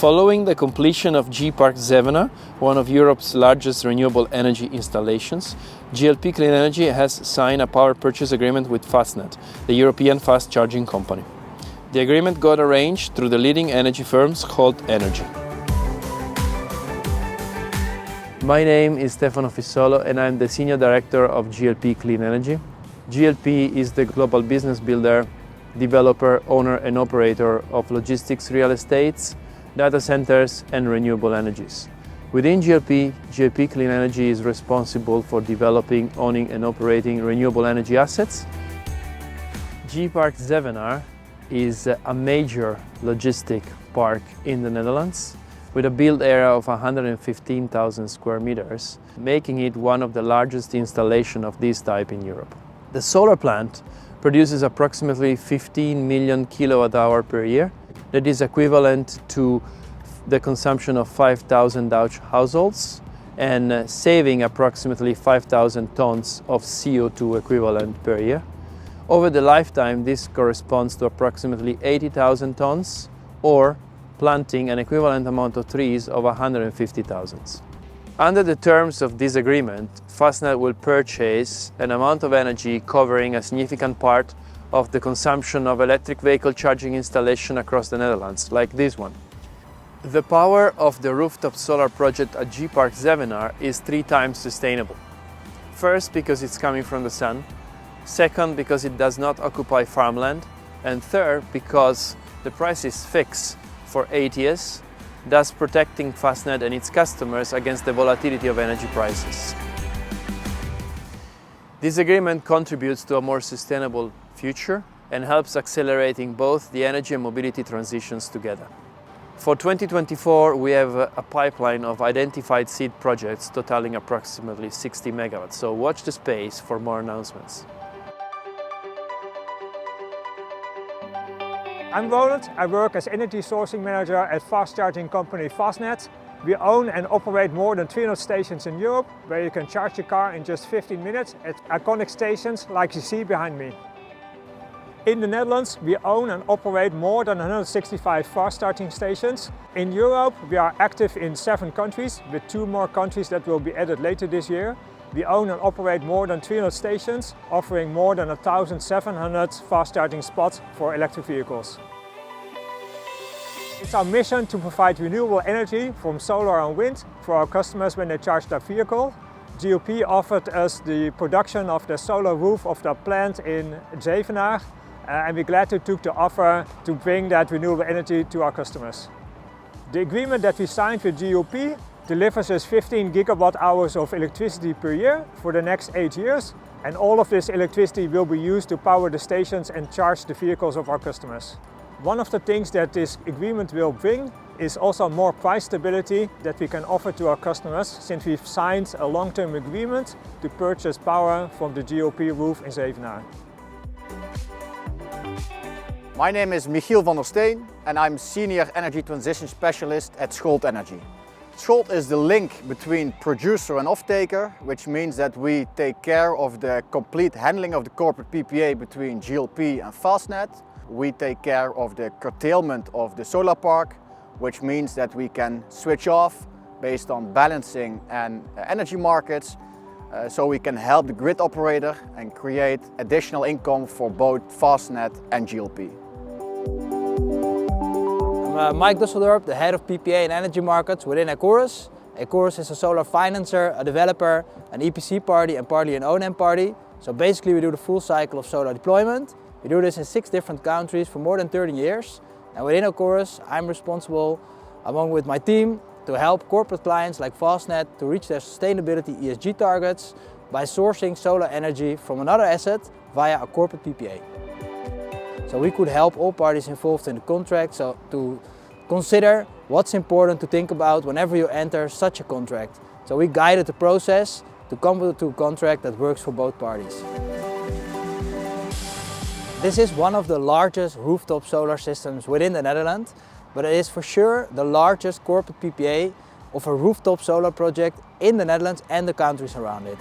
Following the completion of G-Park Zevenaar, one of Europe's largest renewable energy installations, GLP Clean Energy has signed a power purchase agreement with Fastned, the European fast charging company. The agreement got arranged through the leading energy firm Scholt Energy. My name is Stefano Fissolo and I'm the Senior Director of GLP Clean Energy. GLP is the global business builder, developer, owner and operator of logistics real estates, data centers and renewable energies. Within GLP Clean Energy is responsible for developing, owning and operating renewable energy assets. G-Park Zevenaar is a major logistic park in the Netherlands with a build area of 115,000 square meters, making it one of the largest installations of this type in Europe. The solar plant produces approximately 15 million kilowatt-hours per year. That is equivalent to the consumption of 5,000 Dutch households and saving approximately 5,000 tons of CO2 equivalent per year. Over the lifetime, this corresponds to approximately 80,000 tons or planting an equivalent amount of trees of 150,000. Under the terms of this agreement, Fastned will purchase an amount of energy covering a significant part of the consumption of electric vehicle charging installation across the Netherlands, like this one. The power of the rooftop solar project at G-Park Zevenaar is 3 times sustainable. First, because it's coming from the sun. Second, because it does not occupy farmland. And third, because the price is fixed for 8 years, thus protecting Fastned and its customers against the volatility of energy prices. This agreement contributes to a more sustainable future and helps accelerating both the energy and mobility transitions together. For 2024, we have a pipeline of identified seed projects totaling approximately 60 megawatts, so watch the space for more announcements. I'm Roland. I work as Energy Sourcing Manager at fast charging company Fastned. We own and operate more than 300 stations in Europe, where you can charge your car in just 15 minutes at iconic stations like you see behind me. In the Netherlands, we own and operate more than 165 fast charging stations. In Europe, we are active in 7 countries, with 2 more countries that will be added later this year. We own and operate more than 300 stations, offering more than 1,700 fast charging spots for electric vehicles. It's our mission to provide renewable energy from solar and wind for our customers when they charge their vehicle. GLP offered us the production of the solar roof of the plant in Zevenaar, and we're glad to took the offer to bring that renewable energy to our customers. The agreement that we signed with GLP delivers us 15 gigawatt hours of electricity per year for the next 8 years, and all of this electricity will be used to power the stations and charge the vehicles of our customers. One of the things that this agreement will bring is also more price stability that we can offer to our customers, since we've signed a long-term agreement to purchase power from the GLP roof in Zevenaar. My name is Michiel van der Steen and I'm Senior Energy Transition Specialist at Scholt Energy. Scholt is the link between producer and off-taker, which means that we take care of the complete handling of the corporate PPA between GLP and Fastned. We take care of the curtailment of the solar park, which means that we can switch off based on balancing and energy markets, so we can help the grid operator and create additional income for both Fastned and GLP. I'm Mike Dusseldorp, the head of PPA and energy markets within Ecorus. Ecorus is a solar financer, a developer, an EPC party and partly an O&M party. So basically we do the full cycle of solar deployment. We do this in 6 different countries for more than 30 years. And within Ecorus, I'm responsible, along with my team, to help corporate clients like Fastned to reach their sustainability ESG targets by sourcing solar energy from another asset via a corporate PPA. So we could help all parties involved in the contract to consider what's important to think about whenever you enter such a contract. So we guided the process to come to a contract that works for both parties. This is one of the largest rooftop solar systems within the Netherlands, but it is for sure the largest corporate PPA of a rooftop solar project in the Netherlands and the countries around it.